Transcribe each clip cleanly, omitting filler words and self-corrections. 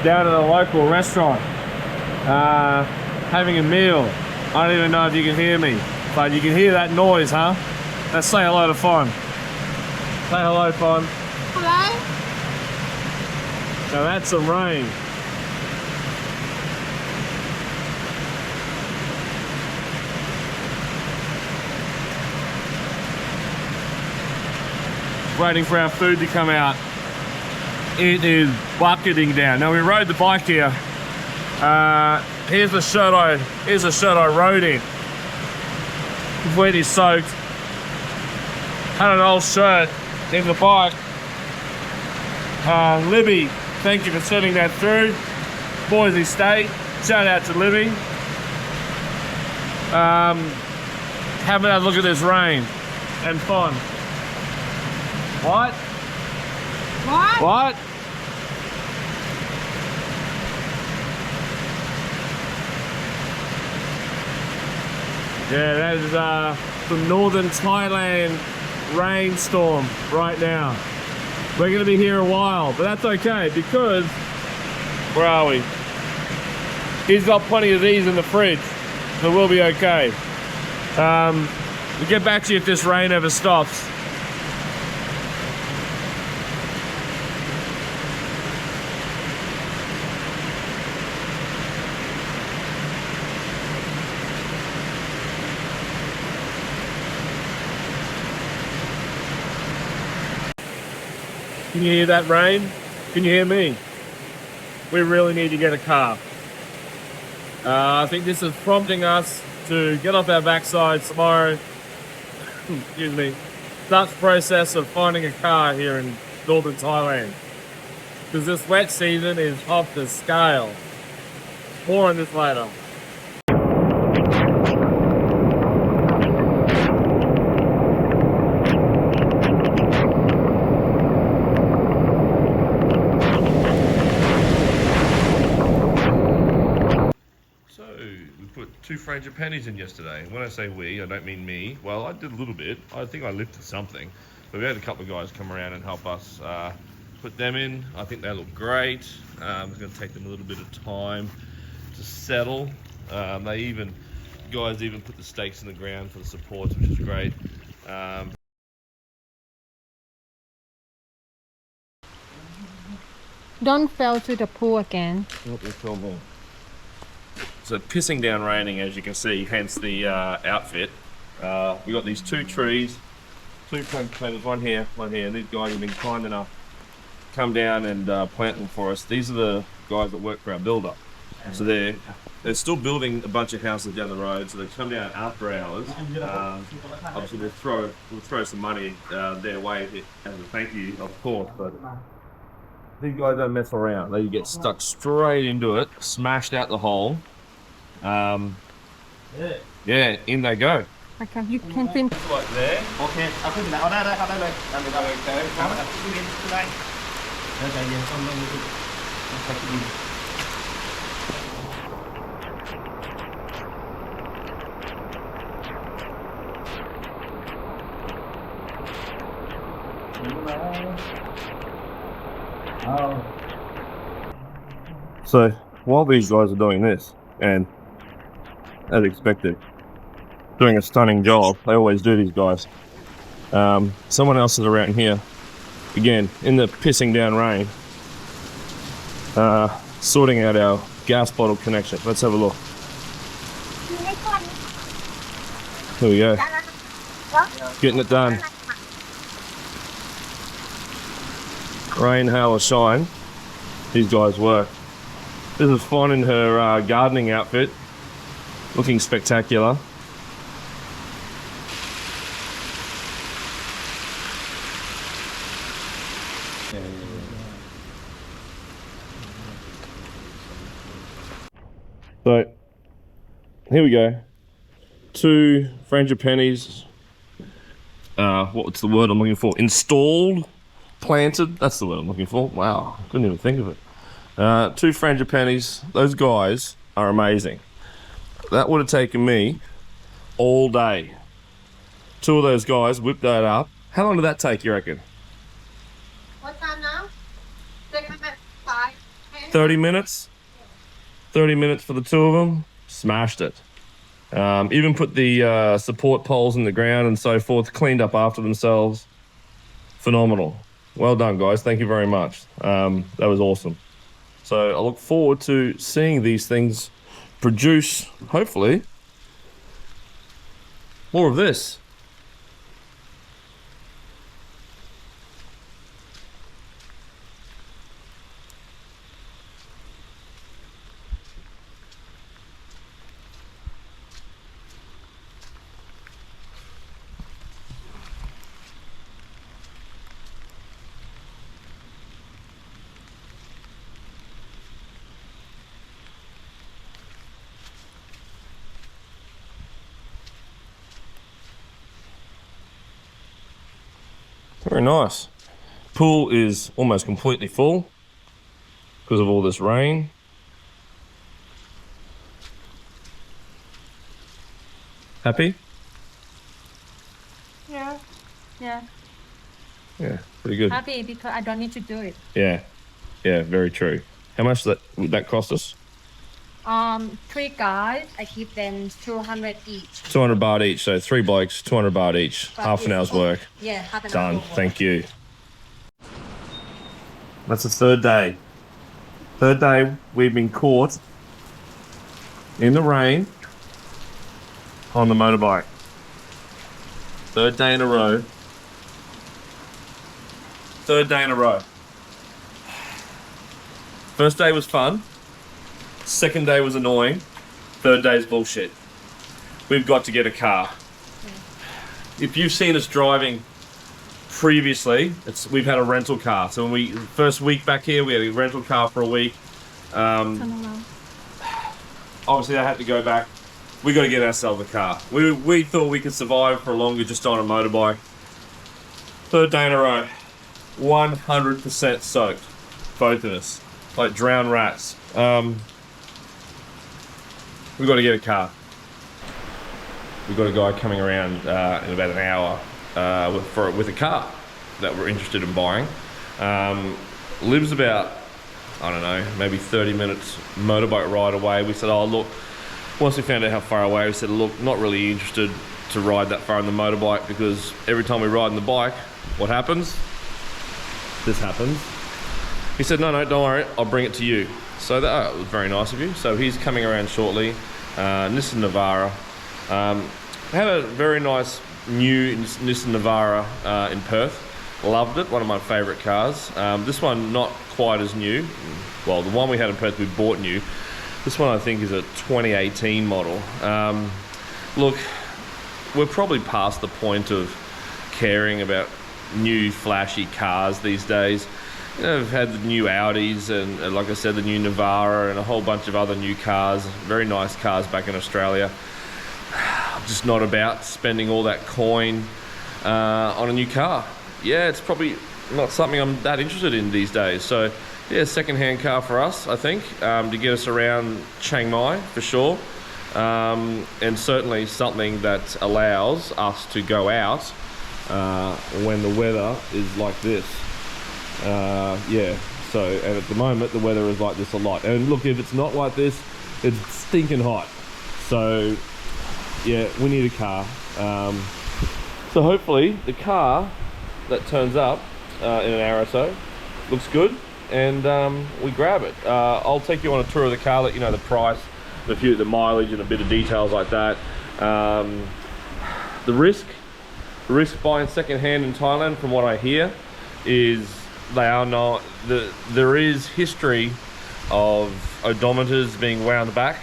down at a local restaurant, having a meal. I don't even know if you can hear me, but you can hear that noise, huh? Let's say hello to Fawn. Say hello, Fawn. Hello? So that's some rain. Waiting for our food to come out. It is bucketing down. Now we rode the bike here. Here's the shirt I rode in. Completely soaked. Had an old shirt in the bike. Libby, thank you for sending that through. Boise State, shout out to Libby. Have a look at this rain and fun. What? What? What? Yeah, that is the Northern Thailand rainstorm right now. We're gonna be here a while, but that's okay because, where are we? He's got plenty of these in the fridge, so we'll be okay. We'll get back to you if this rain ever stops. Can you hear that rain? Can you hear me? We really need to get a car. I think this is prompting us to get off our backside tomorrow. Excuse me. Start the process of finding a car here in Northern Thailand. Because this wet season is off the scale. More on this later. Two frangipanis in yesterday. When I say we, I don't mean me. Well, I did a little bit. I think I lifted something. But we had a couple of guys come around and help us put them in. I think they look great. It's going to take them a little bit of time to settle. Guys even put the stakes in the ground for the supports, which is great. Don't fall to the pool again. So pissing down raining, as you can see, hence the outfit. We got these two trees, two plantains, one here, and these guys have been kind enough to come down and plant them for us. These are the guys that work for our builder. So they're still building a bunch of houses down the road, so they come down after hours. Obviously we'll throw some money their way as a thank you, of course, but these guys don't mess around. They get stuck straight into it, smashed out the hole. Yeah, in they go. Okay, you can film. Like there. โอเคเอาขึ้นแล้วเอาได้ครับได้เลยได้เลยครับขึ้นดินขึ้นได้แล้วใจเย็นต้องรู้สึกใช้ดิน So while these guys are doing this, and as expected, doing a stunning job, they always do, these guys. Someone else is around here, again, in the pissing down rain, sorting out our gas bottle connection. Let's have a look. Here we go. Getting it done. Rain, hail or shine, these guys work. This is Fawn in her gardening outfit, looking spectacular. So, here we go. Two frangipanis. What's the word I'm looking for? Installed? Planted? That's the word I'm looking for. Wow, couldn't even think of it. Two frangipanis. Those guys are amazing. That would have taken me all day. Two of those guys whipped that up. How long did that take, you reckon? What time now? 5, 10. 30 minutes. 30 minutes for the two of them. Smashed it. Even put the support poles in the ground and so forth. Cleaned up after themselves. Phenomenal. Well done, guys. Thank you very much. That was awesome. So I look forward to seeing these things produce, hopefully, more of this. Very nice. Pool is almost completely full because of all this rain. Happy? Yeah. Yeah. Yeah, pretty good. Happy because I don't need to do it. Yeah, very true. How much would that cost us? 3 guys, I give them 200 each. 200 baht each, so 3 blokes, 200 baht each. But Half an hour's work. Yeah, half an Done. hour. Thank you. That's the third day. Third day we've been caught in the rain on the motorbike. Third day in a row. Third day in a row. First day was fun. Second day was annoying. Third day is bullshit. We've got to get a car. If you've seen us driving previously, we've had a rental car. So when first week back here, we had a rental car for a week. Obviously, I had to go back. We got to get ourselves a car. We thought we could survive for longer just on a motorbike. Third day in a row, 100% soaked, both of us, like drowned rats. We've got to get a car. We've got a guy coming around in about an hour with a car that we're interested in buying. Lives about, I don't know, maybe 30 minutes motorbike ride away. We said, oh look, once we found out how far away, we said, look, not really interested to ride that far on the motorbike because every time we ride on the bike, what happens? This happens. He said, no, don't worry, I'll bring it to you. So that was very nice of you. So he's coming around shortly. Nissan Navara. Had a very nice new Nissan Navara in Perth. Loved it, one of my favourite cars. This one not quite as new. Well, the one we had in Perth we bought new. This one I think is a 2018 model. Look, we're probably past the point of caring about new flashy cars these days. You know, we've had the new Audis and like I said, the new Navara and a whole bunch of other new cars, very nice cars back in Australia. I'm just not about spending all that coin on a new car. Yeah, it's probably not something I'm that interested in these days. So yeah, second-hand car for us, I think, to get us around Chiang Mai for sure. And certainly something that allows us to go out when the weather is like this. Yeah, so, and at the moment the weather is like this a lot. And look, if it's not like this, it's stinking hot. So yeah, we need a car. So hopefully the car that turns up in an hour or so looks good and we grab it. I'll take you on a tour of the car, let you know the price, the mileage and a bit of details like that. The risk buying second hand in Thailand, from what I hear, is there is history of odometers being wound back,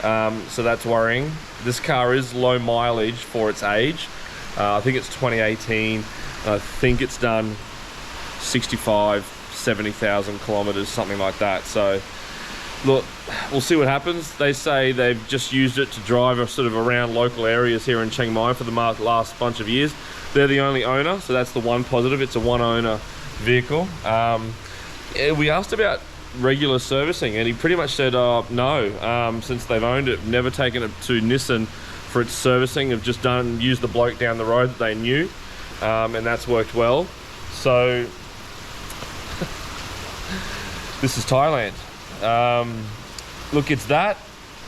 so that's worrying. This car is low mileage for its age. I think it's 2018. I think it's done 70,000 kilometers, something like that. So look, we'll see what happens. They say they've just used it to drive sort of around local areas here in Chiang Mai for the last bunch of years. They're the only owner, so that's the one positive. It's a one owner vehicle. We asked about regular servicing and he pretty much said no, since they've owned it, never taken it to Nissan for its servicing. Have just used the bloke down the road that they knew, and that's worked well. So this is Thailand. Look, it's that,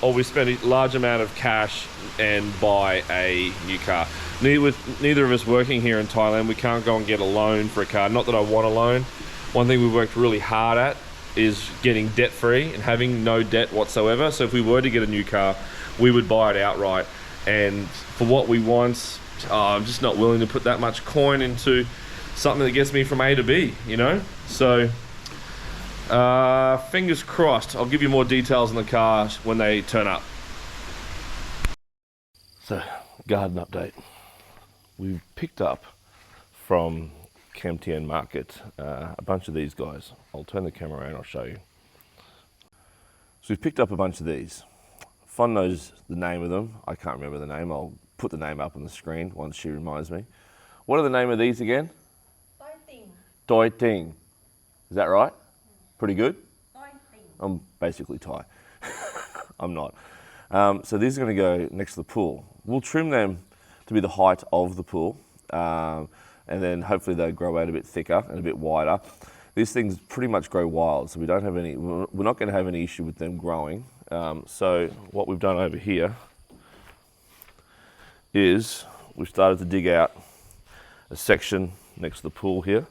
or we spend a large amount of cash and buy a new car. Neither of us working here in Thailand, we can't go and get a loan for a car. Not that I want a loan. One thing we've worked really hard at is getting debt free and having no debt whatsoever. So if we were to get a new car, we would buy it outright. And for what we want, I'm just not willing to put that much coin into something that gets me from A to B, you know? So fingers crossed. I'll give you more details on the car when they turn up. So, garden update. We've picked up from Camtian Market a bunch of these guys. I'll turn the camera around, I'll show you. So we've picked up a bunch of these. Fun knows the name of them. I can't remember the name. I'll put the name up on the screen once she reminds me. What are the name of these again? Doi Ting. Doi Ting. Is that right? Pretty good? Doi Ting. I'm basically Thai. I'm not. So these are going to go next to the pool. We'll trim them to be the height of the pool, and then hopefully they'll grow out a bit thicker and a bit wider. These things pretty much grow wild, so we're not going to have any issue with them growing. So what we've done over here is we've started to dig out a section next to the pool here,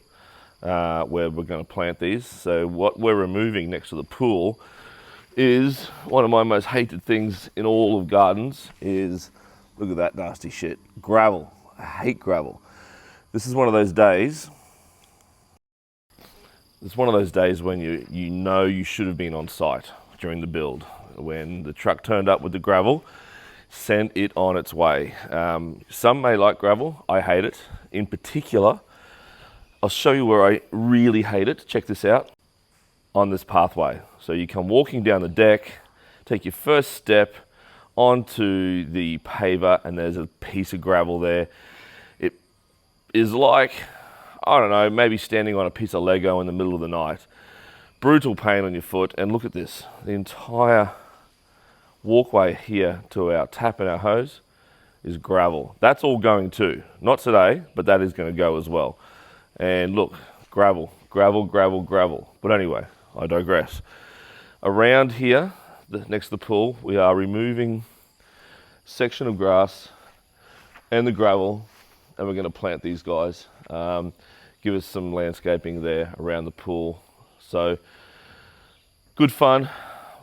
where we're going to plant these. So what we're removing next to the pool is one of my most hated things in all of gardens is, look at that nasty shit, gravel. I hate gravel. This is one of those days. It's one of those days when you know you should have been on site during the build. When the truck turned up with the gravel, sent it on its way. Some may like gravel. I hate it. In particular, I'll show you where I really hate it. Check this out. On this pathway. So you come walking down the deck, take your first step onto the paver, and there's a piece of gravel there. It is like, I don't know, maybe standing on a piece of Lego in the middle of the night. Brutal pain on your foot, and look at this. The entire walkway here to our tap and our hose is gravel. That's all going too. Not today, but that is going to go as well. And look, gravel, gravel, gravel, gravel. But anyway, I digress. Around here, next to the pool, we are removing a section of grass and the gravel, and we're going to plant these guys. Give us some landscaping there around the pool. So, good fun.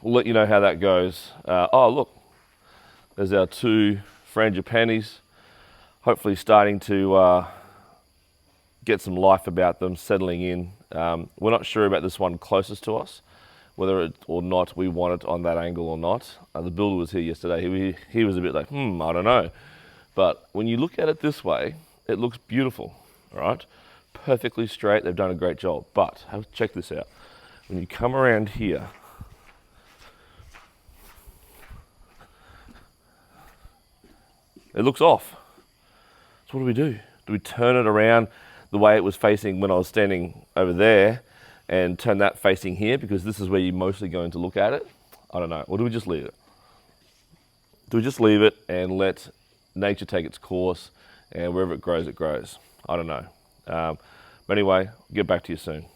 We'll let you know how that goes. Oh, look, there's our two frangipanis, hopefully starting to get some life about them, settling in. We're not sure about this one closest to us, whether it or not we want it on that angle or not. The builder was here yesterday. He was a bit like, I don't know. But when you look at it this way, it looks beautiful, all right? Perfectly straight. They've done a great job. But check this out. When you come around here, it looks off. So what do? Do we turn it around the way it was facing when I was standing over there and turn that facing here, because this is where you're mostly going to look at it? I don't know. Or do we just leave it? Do we just leave it and let nature take its course, and wherever it grows, it grows? I don't know. But anyway, I'll get back to you soon.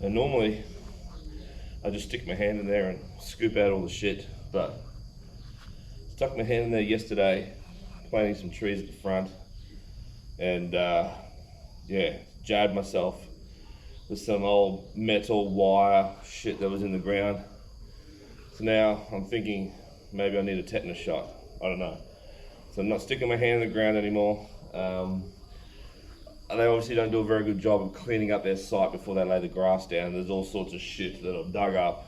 And normally I just stick my hand in there and scoop out all the shit, but stuck my hand in there yesterday planting some trees at the front, and yeah, jabbed myself with some old metal wire shit that was in the ground. So now I'm thinking maybe I need a tetanus shot. I don't know. So I'm not sticking my hand in the ground anymore. They obviously don't do a very good job of cleaning up their site before they lay the grass down. There's all sorts of shit that I've dug up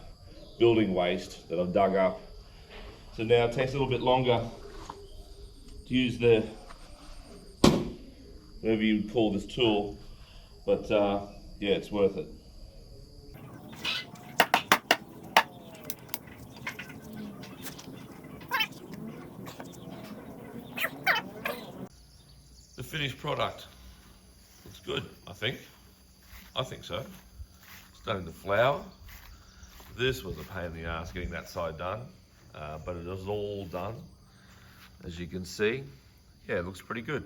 building waste that I've dug up. So now it takes a little bit longer to use the, whatever you would call this tool, but yeah, it's worth it. The finished product looks good, I think. I think so. Starting to flower. This was a pain in the ass getting that side done, but it is all done. As you can see, yeah, it looks pretty good.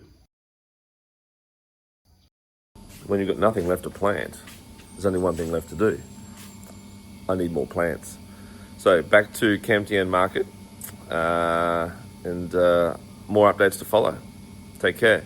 When you've got nothing left to plant, there's only one thing left to do. I need more plants. So back to Kam Tien Market, and more updates to follow. Take care.